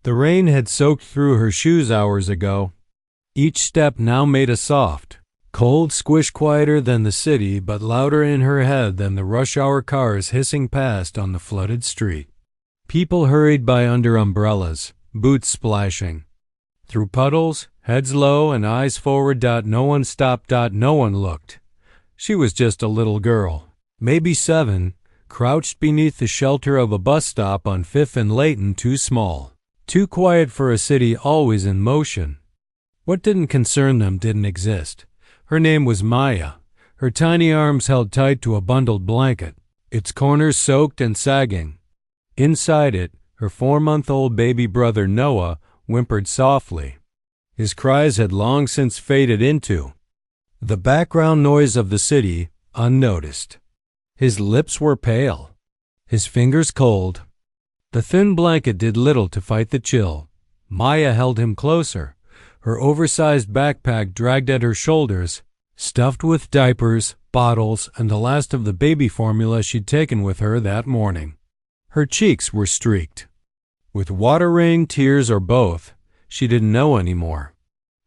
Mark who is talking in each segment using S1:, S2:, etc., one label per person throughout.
S1: The rain had soaked through her shoes hours ago. Each step now made a soft, cold squish, quieter than the city but louder in her head than the rush-hour cars hissing past on the flooded street. People hurried by under umbrellas, boots splashing. Through puddles, heads low and eyes forward. No one stopped. No one looked. She was just a little girl, maybe 7, crouched beneath the shelter of a bus stop on 5th and Layton, too small, too quiet for a city always in motion. What didn't concern them didn't exist. Her name was Maya, her tiny arms held tight to a bundled blanket, its corners soaked and sagging. Inside it, her 4-month-old baby brother Noah whimpered softly. His cries had long since faded into the background noise of the city, unnoticed. His lips were pale, his fingers cold. The thin blanket did little to fight the chill. Maya held him closer, her oversized backpack dragged at her shoulders, stuffed with diapers, bottles, and the last of the baby formula she'd taken with her that morning. Her cheeks were streaked with water, rain, tears, or both. She didn't know anymore.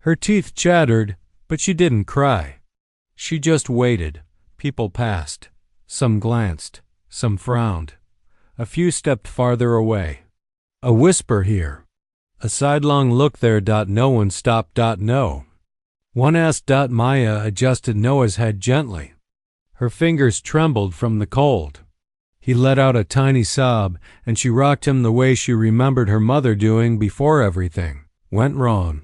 S1: Her teeth chattered, but she didn't cry. She just waited. People passed. Some glanced. Some frowned. A few stepped farther away. A whisper here. A sidelong look there. No one stopped. No. One asked. Maya adjusted Noah's head gently. Her fingers trembled from the cold. He let out a tiny sob, and she rocked him the way she remembered her mother doing before everything went wrong.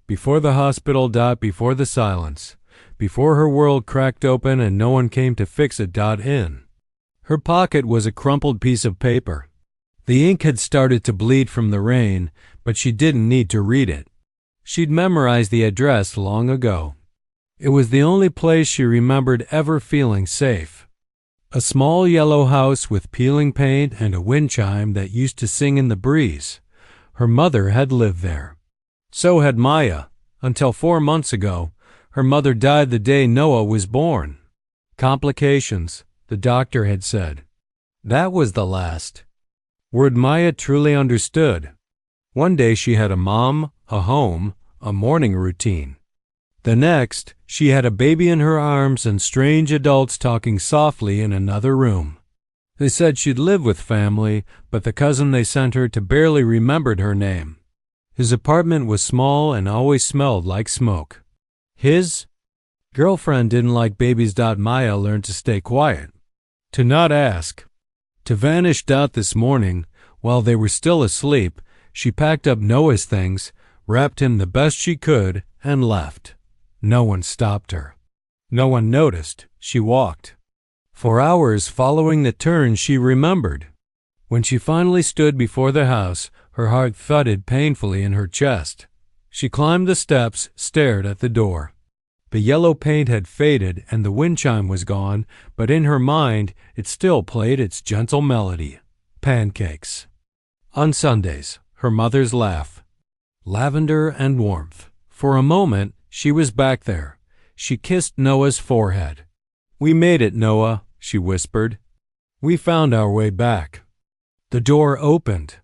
S1: Before the hospital. Before the silence. Before her world cracked open and no one came to fix it. In her pocket was a crumpled piece of paper. The ink had started to bleed from the rain, but she didn't need to read it. She'd memorized the address long ago. It was the only place she remembered ever feeling safe. A small yellow house with peeling paint and a wind chime that used to sing in the breeze. Her mother had lived there. So had Maya, until 4 months ago. Her mother died the day Noah was born. Complications, the doctor had said. That was the last word Maya truly understood. One day she had a mom, a home, a morning routine. The next, she had a baby in her arms and strange adults talking softly in another room. They said she'd live with family, but the cousin they sent her to barely remembered her name. His apartment was small and always smelled like smoke. His girlfriend didn't like babies. Maya learned to stay quiet, to not ask, to vanish. This morning, while they were still asleep, she packed up Noah's things, wrapped him the best she could, and left. No one stopped her. No one noticed. She walked. For hours following the turn she remembered. When she finally stood before the house, her heart thudded painfully in her chest. She climbed the steps, stared at the door. The yellow paint had faded and the wind chime was gone, but in her mind it still played its gentle melody. Pancakes. On Sundays, her mother's laugh. Lavender and warmth. For a moment, she was back there. She kissed Noah's forehead. "We made it, Noah," she whispered. "We found our way back." The door opened.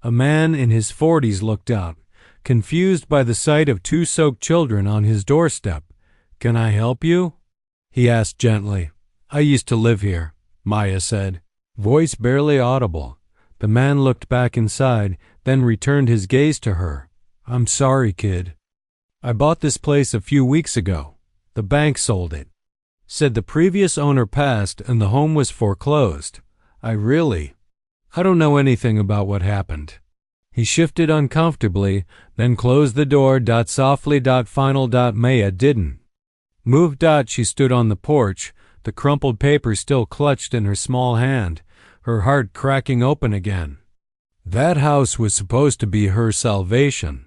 S1: A man in his 40s looked out, confused by the sight of 2 soaked children on his doorstep. "Can I help you?" he asked gently. "I used to live here," Maya said, voice barely audible. The man looked back inside, then returned his gaze to her. "I'm sorry, kid. I bought this place a few weeks ago. The bank sold it. Said the previous owner passed and the home was foreclosed. I don't know anything about what happened." He shifted uncomfortably, then closed the door. Softly. Final. Maya didn't move. She stood on the porch, the crumpled paper still clutched in her small hand, her heart cracking open again. That house was supposed to be her salvation.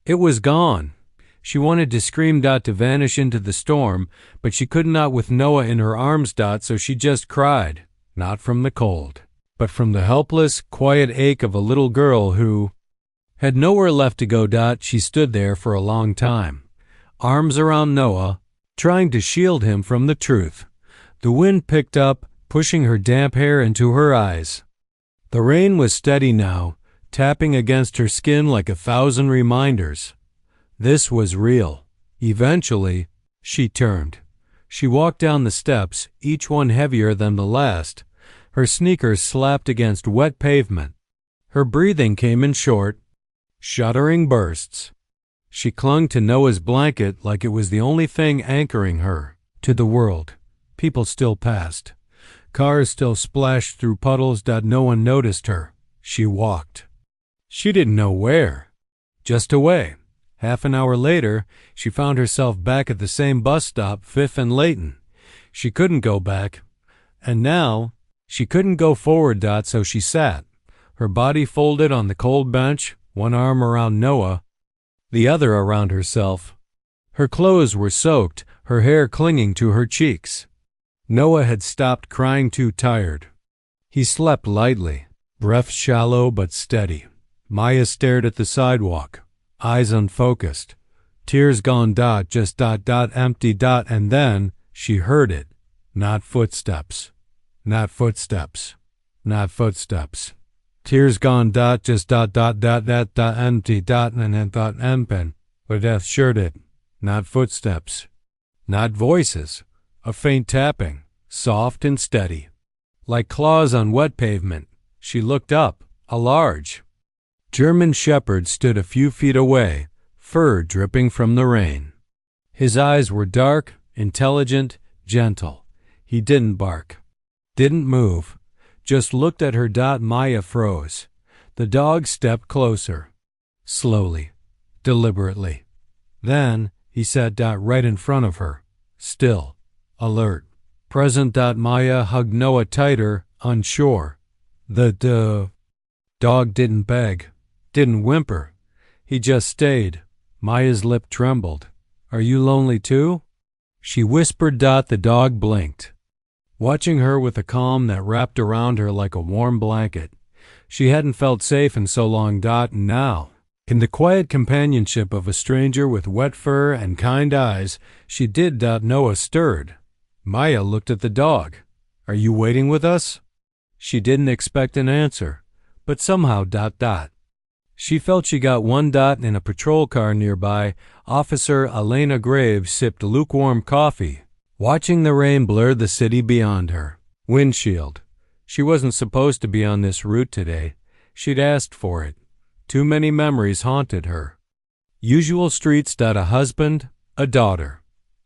S1: It was gone. She wanted to scream. To vanish into the storm, but she could not with Noah in her arms. So she just cried, not from the cold, but from the helpless, quiet ache of a little girl who had nowhere left to go. She stood there for a long time, arms around Noah, trying to shield him from the truth. The wind picked up, pushing her damp hair into her eyes. The rain was steady now, tapping against her skin like 1,000 reminders. This was real. Eventually, she turned. She walked down the steps, each one heavier than the last. Her sneakers slapped against wet pavement. Her breathing came in short, shuddering bursts. She clung to Noah's blanket like it was the only thing anchoring her to the world. People still passed. Cars still splashed through puddles. No one noticed her. She walked. She didn't know where. Just away. Half an hour later, she found herself back at the same bus stop, Fifth and Layton. She couldn't go back. And now, she couldn't go forward. So she sat, her body folded on the cold bench, one arm around Noah, the other around herself. Her clothes were soaked, her hair clinging to her cheeks. Noah had stopped crying, too tired. He slept lightly, breath shallow but steady. Maya stared at the sidewalk, eyes unfocused, tears gone. Just empty. And then she heard it. Not footsteps. Not footsteps. Not footsteps. Tears gone. Just empty. And then thought empen. But death assured it. Not footsteps. Not voices. A faint tapping, soft and steady. Like claws on wet pavement. She looked up. A large German shepherd stood a few feet away, fur dripping from the rain. His eyes were dark, intelligent, gentle. He didn't bark, didn't move, just looked at her. Maya froze. The dog stepped closer, slowly, deliberately. Then he sat right in front of her, still, alert, present. Maya hugged Noah tighter, unsure. The dog didn't beg, didn't whimper. He just stayed. Maya's lip trembled. Are you lonely too? She whispered. The dog blinked, watching her with a calm that wrapped around her like a warm blanket. She hadn't felt safe in so long. And now, in the quiet companionship of a stranger with wet fur and kind eyes, she did. Noah stirred. Maya looked at the dog. Are you waiting with us? She didn't expect an answer, but somehow. She felt she got one. In a patrol car nearby, Officer Elena Graves sipped lukewarm coffee, watching the rain blur the city beyond her windshield. She wasn't supposed to be on this route today. She'd asked for it. Too many memories haunted her. Usual streets. A husband, a daughter,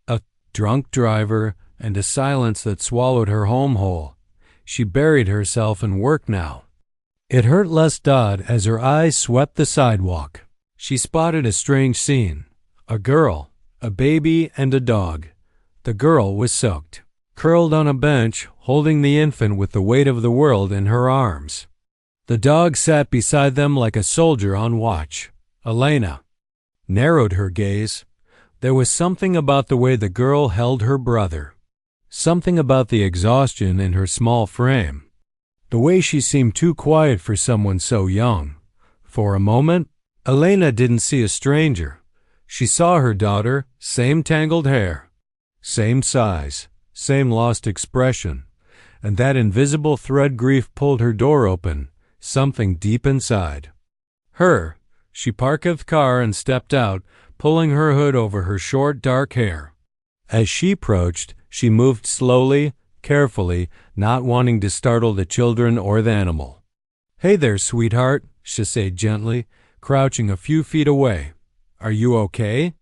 S1: a drunk driver, and a silence that swallowed her home whole. She buried herself in work now. It hurt less. As her eyes swept the sidewalk, she spotted a strange scene. A girl, a baby, and a dog. The girl was soaked, curled on a bench, holding the infant with the weight of the world in her arms. The dog sat beside them like a soldier on watch. Elena narrowed her gaze. There was something about the way the girl held her brother. Something about the exhaustion in her small frame. The way she seemed too quiet for someone so young. For a moment, Elena didn't see a stranger. She saw her daughter, same tangled hair, same size, same lost expression, and that invisible thread. Grief pulled her door open, something deep inside. She parked the car and stepped out, pulling her hood over her short, dark hair. As she approached, she moved slowly, carefully, not wanting to startle the children or the animal. Hey there, sweetheart, she said gently, crouching a few feet away. Are you okay?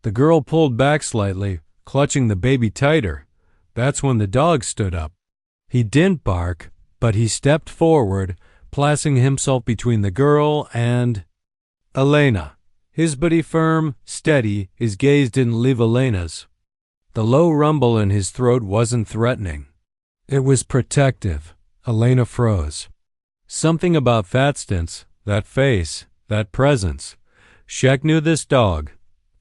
S1: The girl pulled back slightly, clutching the baby tighter. That's when the dog stood up. He didn't bark, but he stepped forward, placing himself between the girl and Elena. His body firm, steady, his gaze didn't leave Elena's. The low rumble in his throat wasn't threatening. It was protective. Elena froze. Something about that stance, that face, that presence. Shek knew this dog.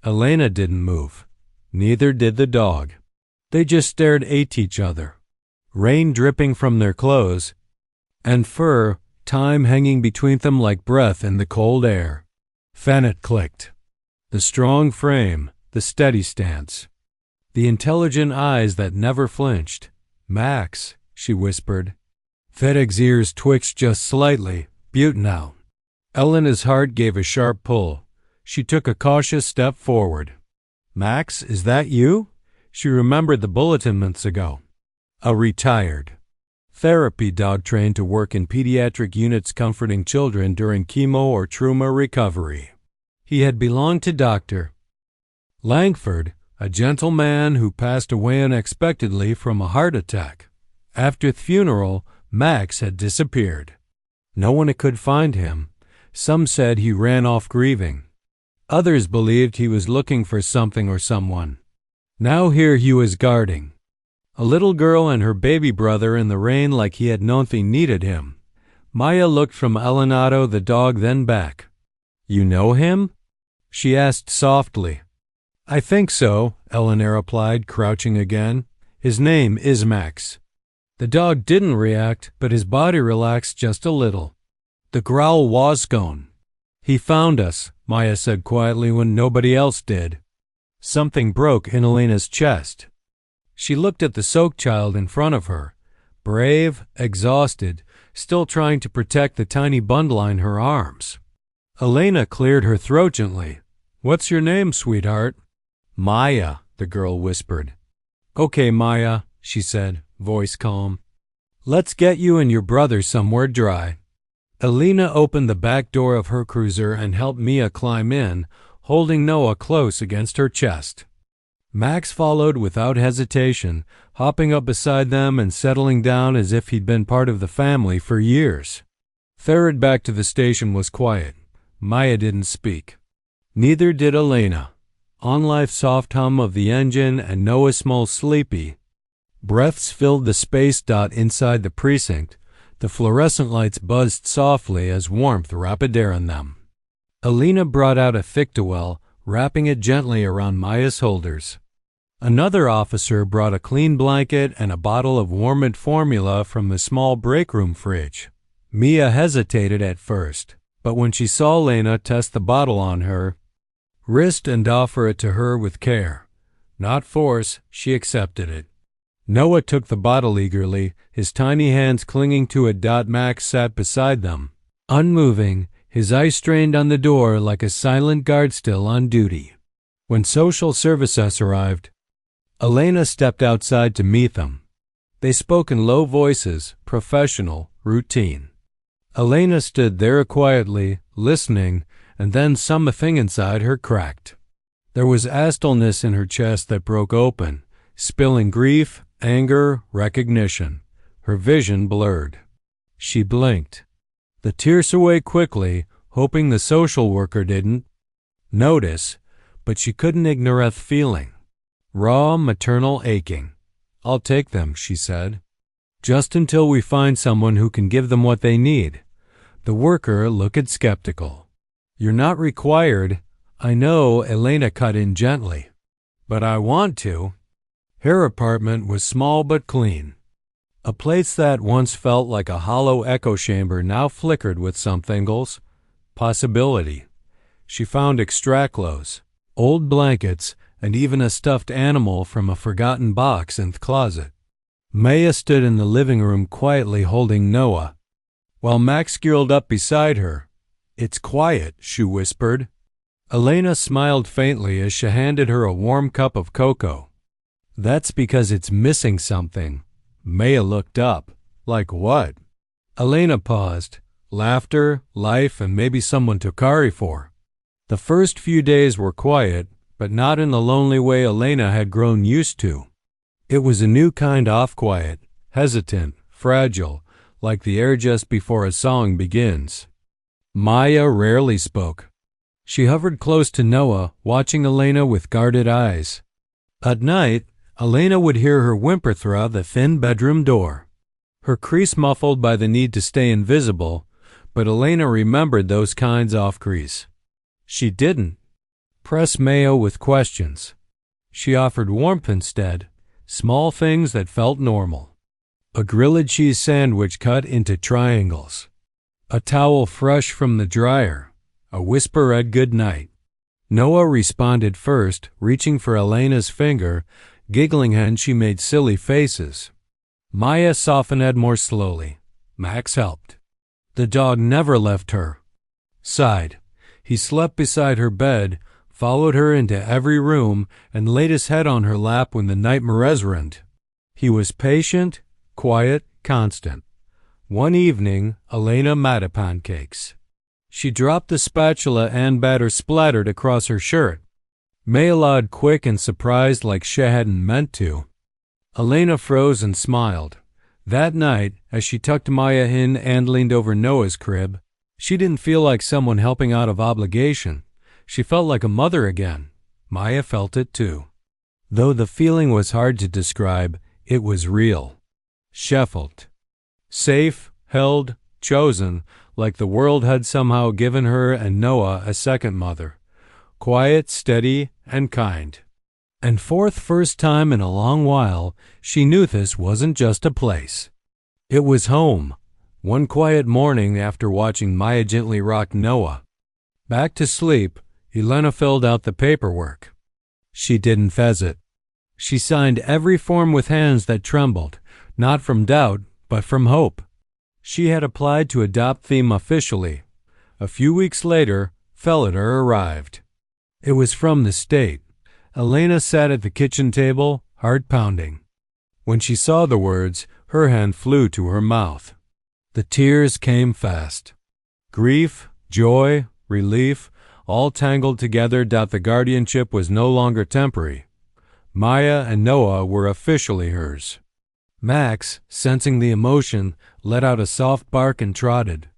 S1: Elena didn't move. Neither did the dog. They just stared at each other. Rain dripping from their clothes, and fur, time hanging between them like breath in the cold air. Fennett clicked. The strong frame, the steady stance. The intelligent eyes that never flinched. Max, she whispered. Fennet's ears twitched just slightly. Butte now. Elena's heart gave a sharp pull. She took a cautious step forward. "Max, is that you?" She remembered the bulletin months ago. A retired therapy dog trained to work in pediatric units comforting children during chemo or trauma recovery. He had belonged to Dr. Langford, a gentleman who passed away unexpectedly from a heart attack. After the funeral, Max had disappeared. No one could find him. Some said he ran off grieving. Others believed he was looking for something or someone. Now here he was guarding a little girl and her baby brother in the rain like he had known they needed him. Maya looked from Elenado the dog, then back. "You know him?" she asked softly. "I think so," Elena replied, crouching again. "His name is Max." The dog didn't react, but his body relaxed just a little. The growl was gone. "He found us," Maya said quietly when nobody else did. Something broke in Elena's chest. She looked at the soaked child in front of her, brave, exhausted, still trying to protect the tiny bundle in her arms. Elena cleared her throat gently. "What's your name, sweetheart?" "Maya," the girl whispered. "Okay, Maya," she said, voice calm. "Let's get you and your brother somewhere dry." Elena opened the back door of her cruiser and helped Mia climb in, holding Noah close against her chest. Max followed without hesitation, hopping up beside them and settling down as if he'd been part of the family for years. Ferret back to the station was quiet. Maya didn't speak. Neither did Elena. On-life soft hum of the engine and Noah smelled sleepy. Breaths filled the space dot inside the precinct. The fluorescent lights buzzed softly as warmth wrapped around them. Elena brought out a thick towel, wrapping it gently around Maya's shoulders. Another officer brought a clean blanket and a bottle of warmed formula from the small break room fridge. Mia hesitated at first, but when she saw Elena test the bottle on her wrist and offer it to her with care, not force, she accepted it. Noah took the bottle eagerly, his tiny hands clinging to it. Max sat beside them, unmoving, his eyes strained on the door like a silent guard still on duty. When social services arrived, Elena stepped outside to meet them. They spoke in low voices, professional, routine. Elena stood there quietly, listening, and then something inside her cracked. There was stillness in her chest that broke open, spilling grief, anger, recognition. Her vision blurred. She blinked. The tears away quickly, hoping the social worker didn't notice, but she couldn't ignore the feeling. Raw, maternal aching. "I'll take them," she said. "Just until we find someone who can give them what they need." The worker looked skeptical. "You're not required." "I know," Elena cut in gently. "But I want to." Her apartment was small but clean. A place that once felt like a hollow echo chamber now flickered with something's possibility. She found extra clothes, old blankets, and even a stuffed animal from a forgotten box in the closet. Maya stood in the living room quietly holding Noah, while Max curled up beside her. "It's quiet," she whispered. Elena smiled faintly as she handed her a warm cup of cocoa. "That's because it's missing something." Maya looked up. "Like what?" Elena paused. "Laughter, life, and maybe someone to carry for." The first few days were quiet, but not in the lonely way Elena had grown used to. It was a new kind of quiet, hesitant, fragile, like the air just before a song begins. Maya rarely spoke. She hovered close to Noah, watching Elena with guarded eyes. At night, Elena would hear her whimper through the thin bedroom door, her crease muffled by the need to stay invisible, but Elena remembered those kinds of crease. She didn't press Maya with questions. She offered warmth instead, small things that felt normal. A grilled cheese sandwich cut into triangles, a towel fresh from the dryer, a whisper at good night. Noah responded first, reaching for Elena's finger, giggling and she made silly faces. Maya softened more slowly. Max helped. The dog never left her. sighed. He slept beside her bed, followed her into every room, and laid his head on her lap when the night reigned. He was patient, quiet, constant. One evening, Elena made pancakes. She dropped the spatula and batter splattered across her shirt. Maya lied quick and surprised like she hadn't meant to. Elena froze and smiled. That night, as she tucked Maya in and leaned over Noah's crib, she didn't feel like someone helping out of obligation. She felt like a mother again. Maya felt it too. Though the feeling was hard to describe, it was real. She felt safe, held, chosen, like the world had somehow given her and Noah a second mother. Quiet, steady, and kind. And for the first time in a long while, she knew this wasn't just a place. It was home. One quiet morning after watching Maya gently rock Noah back to sleep, Elena filled out the paperwork. She didn't fez it. She signed every form with hands that trembled, not from doubt, but from hope. She had applied to adopt them officially. A few weeks later, Feliter arrived. It was from the state. Elena sat at the kitchen table, heart pounding. When she saw the words, her hand flew to her mouth. The tears came fast. Grief, joy, relief, all tangled together that the guardianship was no longer temporary. Maya and Noah were officially hers. Max, sensing the emotion, let out a soft bark and trotted.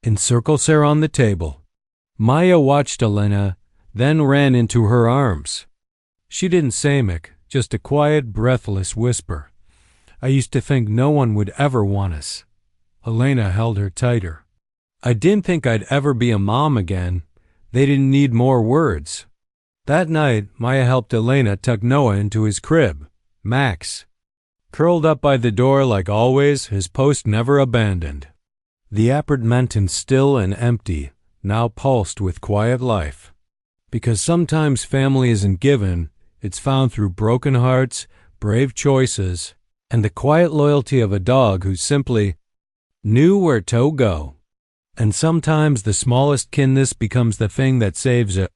S1: Encircles her on the table. Maya watched Elena, then ran into her arms. She didn't say much, just a quiet, breathless whisper. I used to think no one would ever want us. Elena held her tighter. I didn't think I'd ever be a mom again. They didn't need more words. That night, Maya helped Elena tuck Noah into his crib. Max, curled up by the door like always, his post never abandoned. The apartment still and empty, now pulsed with quiet life. Because sometimes family isn't given, it's found through broken hearts, brave choices, and the quiet loyalty of a dog who simply knew where to go. And sometimes the smallest kindness becomes the thing that saves it.